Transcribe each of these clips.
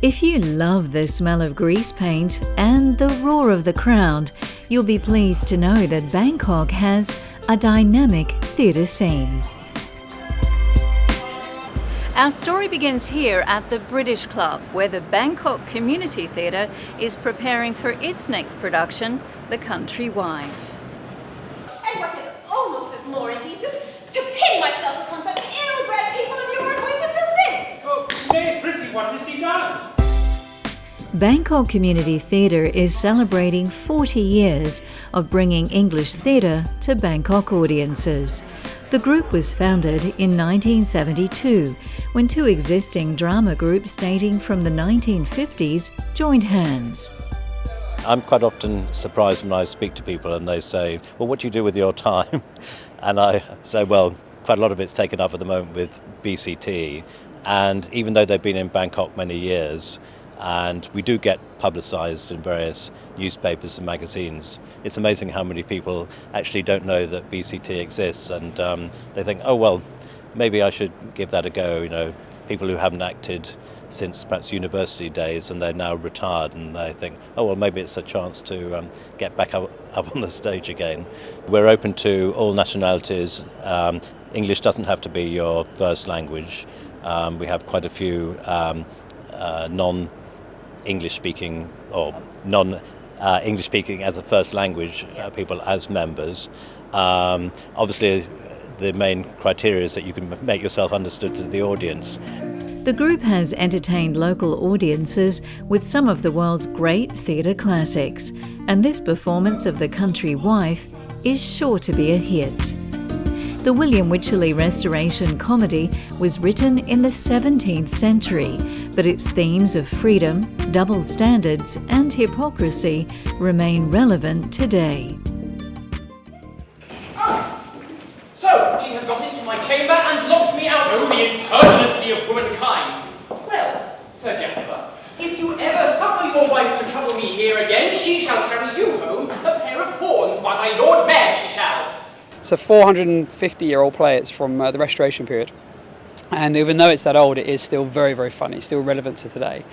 If you love the smell of grease paint and the roar of the crowd, you'll be pleased to know that Bangkok has a dynamic theatre scene. Our story begins here at the British Club, where the Bangkok Community Theatre is preparing for its next production, The Country Wife. And what is almost as more indecent, to pin myself upon such ill-bred people of your acquaintance as this! Oh, nay, prithee, what has he done? Bangkok Community Theatre is celebrating 40 years of bringing English theatre to Bangkok audiences. The group was founded in 1972, when two existing drama groups dating from the 1950s joined hands. I'm quite often surprised when I speak to people and they say, well, what do you do with your time? And I say, well, quite a lot of it's taken up at the moment with BCT. And even though they've been in Bangkok many years, and we do get publicised in various newspapers and magazines, it's amazing how many people actually don't know that BCT exists, and they think, oh well, maybe I should give that a go. You know, people who haven't acted since perhaps university days and they're now retired, and they think, oh well, maybe it's a chance to get back up on the stage again. We're open to all nationalities. English doesn't have to be your first language. We have quite a few non-English speaking or non-English speaking as a first language people as members. Obviously, the main criteria is that you can make yourself understood to the audience. The group has entertained local audiences with some of the world's great theatre classics, and this performance of The Country Wife is sure to be a hit. The William Witcherley restoration comedy was written in the 17th century, but its themes of freedom, double standards and hypocrisy remain relevant today. So, she has got into my chamber and locked me out. Oh, the impertinency of womankind. Well, Sir Jasper, if you ever suffer your wife to trouble me here again, she shall carry you home a pair of horns by my Lord Mayor she shall. It's a 450-year-old play. It's from the Restoration period. And even though it's that old, it is still very, very funny, still relevant to today.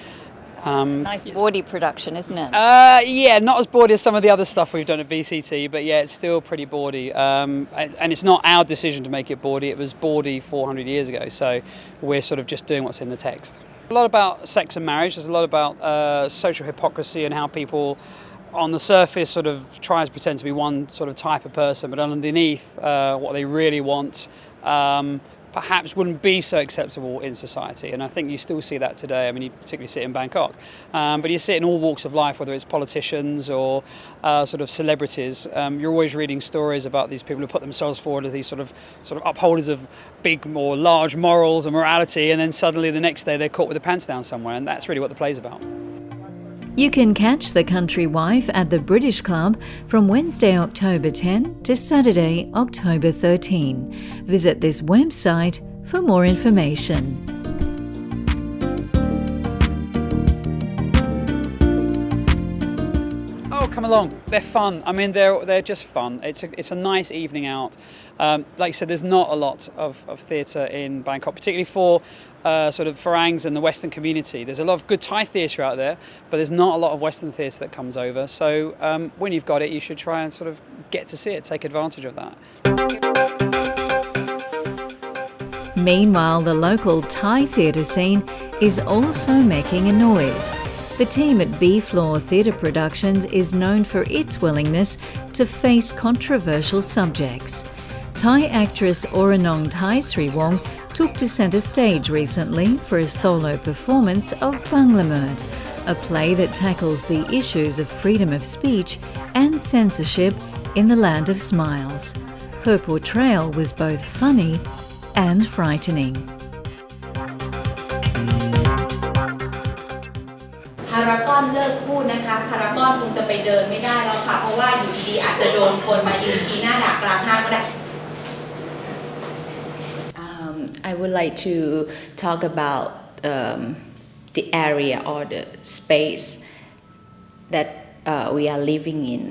Nice bawdy production, isn't it? Yeah, not as bawdy as some of the other stuff we've done at BCT, but yeah, it's still pretty bawdy. And it's not our decision to make it bawdy, it was bawdy 400 years ago, so we're sort of just doing what's in the text. A lot about sex and marriage, there's a lot about social hypocrisy and how people on the surface sort of try to pretend to be one sort of type of person, but underneath what they really want perhaps wouldn't be so acceptable in society. And I think you still see that today. I mean, you particularly see it in Bangkok, but you see it in all walks of life, whether it's politicians or sort of celebrities. You're always reading stories about these people who put themselves forward as these sort of upholders of big or large morals and morality, and then suddenly the next day they're caught with their pants down somewhere, and that's really what the play's about. You can catch The Country Wife at the British Club from Wednesday, October 10 to Saturday, October 13. Visit this website for more information. Oh, come along. They're fun. I mean, they're just fun. It's a nice evening out. Like you said, there's not a lot of theatre in Bangkok, particularly for sort of Farangs and the Western community. There's a lot of good Thai theatre out there, but there's not a lot of Western theatre that comes over. So when you've got it, you should try and sort of get to see it, take advantage of that. Meanwhile, the local Thai theatre scene is also making a noise. The team at B-Floor Theatre Productions is known for its willingness to face controversial subjects. Thai actress Oranong Thaisriwong took to centre stage recently for a solo performance of Banglamerd, a play that tackles the issues of freedom of speech and censorship in the land of smiles. Her portrayal was both funny and frightening. พารากอนเลิกพูดนะคะพารากอนคงจะไปเดินไม่ได้แล้วค่ะเพราะว่าอยู่ดีๆอาจจะโดนคนมายืนชี้หน้าด่ากลางห้างก็ได้ I would like to talk about the area or the space that we are living in.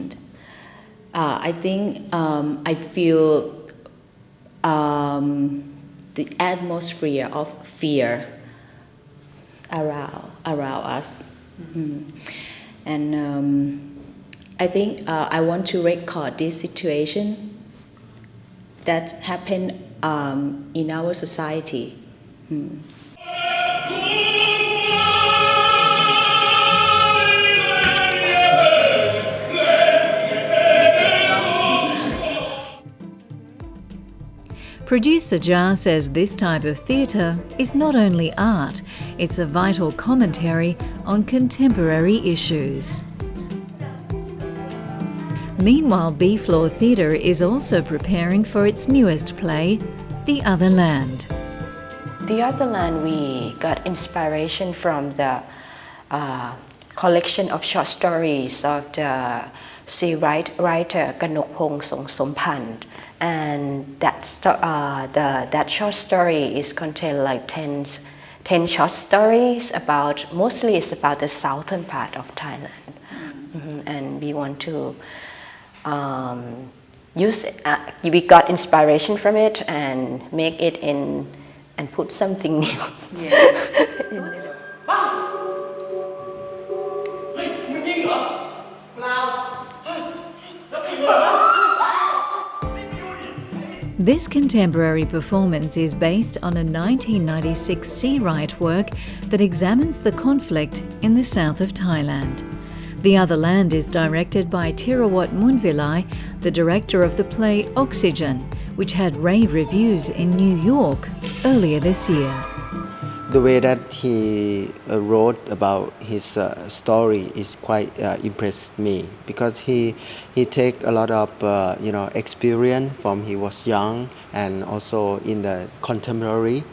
I think I feel the atmosphere of fear around us. And I think I want to record this situation that happened in our society. Producer Jia says this type of theatre is not only art, it's a vital commentary on contemporary issues. Meanwhile, B-Floor Theatre is also preparing for its newest play, The Other Land. The Other Land, we got inspiration from the collection of short stories of the writer Kanokpong Sompan. And that short story is contain like 10 short stories about, mostly it's about the southern part of Thailand. And we want to use we got inspiration from it and make it in and put something new. Yes. This contemporary performance is based on a 1996 Wright work that examines the conflict in the south of Thailand. The Other Land is directed by Teerawat Mulvilai, the director of the play Oxygen, which had rave reviews in New York earlier this year. The way that he wrote about his story is quite impressed me, because he take a lot of experience from he was young, and also in the contemporary,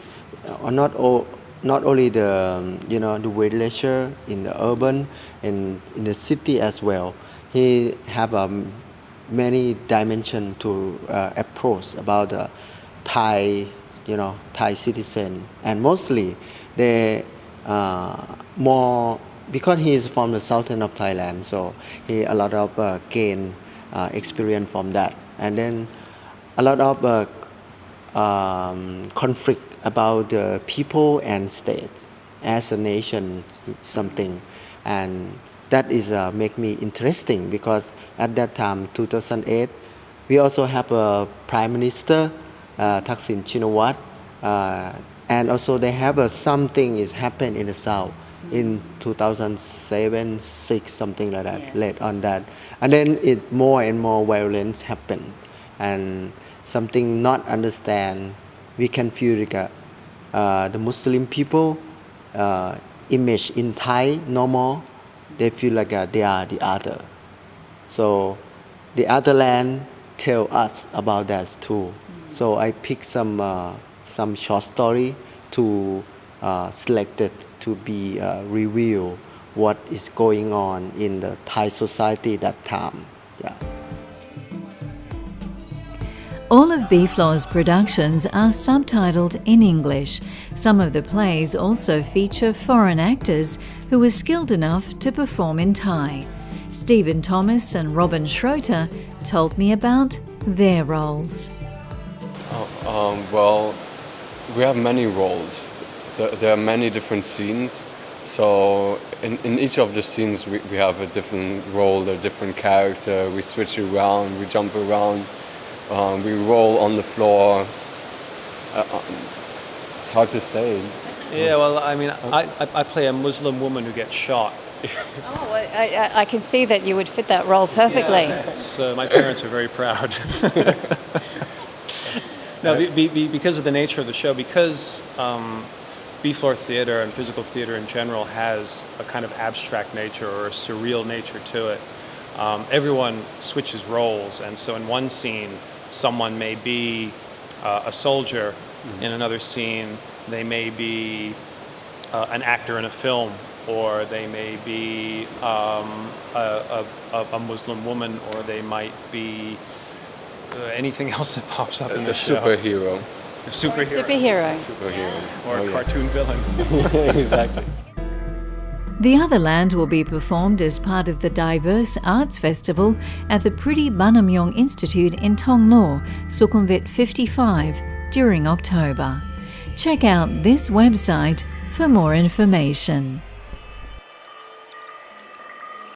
not only the the leisure in the urban and in the city as well. He have many dimensions to approach about the Thai citizen, and mostly they more because he is from the southern of Thailand, so he a lot of gain experience from that, and then a lot of conflict about the people and state as a nation something, and that is make me interesting, because at that time 2008 we also have a prime minister Thaksin Shinawat, and also they have something is happened in the south in 2007-6, something like that. Late on that, and then it more and more violence happened, and something not understand. We can feel like the Muslim people image in Thai normal. They feel like they are the other. So The Other Land tell us about that too. So I picked some short story to select it to be reveal what is going on in the Thai society that time. Yeah. All of B-Floor's productions are subtitled in English. Some of the plays also feature foreign actors who are skilled enough to perform in Thai. Stephen Thomas and Robin Schroeter told me about their roles. Well, we have many roles. There are many different scenes. So in each of the scenes we have a different role, a different character. We switch around, we jump around, we roll on the floor. It's hard to say. Yeah, well, I mean, I play a Muslim woman who gets shot. Oh, I can see that you would fit that role perfectly. Yeah, my parents are very proud. No, because of the nature of the show, because B-Floor theater and physical theater in general has a kind of abstract nature or a surreal nature to it. Everyone switches roles, and so in one scene, someone may be a soldier. In another scene, they may be an actor in a film, or they may be a Muslim woman, or they might be anything else that pops up in the show. Superhero. A superhero. Superhero. Or a cartoon villain. Exactly. The Other Land will be performed as part of the Diverse Arts Festival at the Priti Banamyong Institute in Thong Lo, Sukhumvit 55, during October. Check out this website for more information.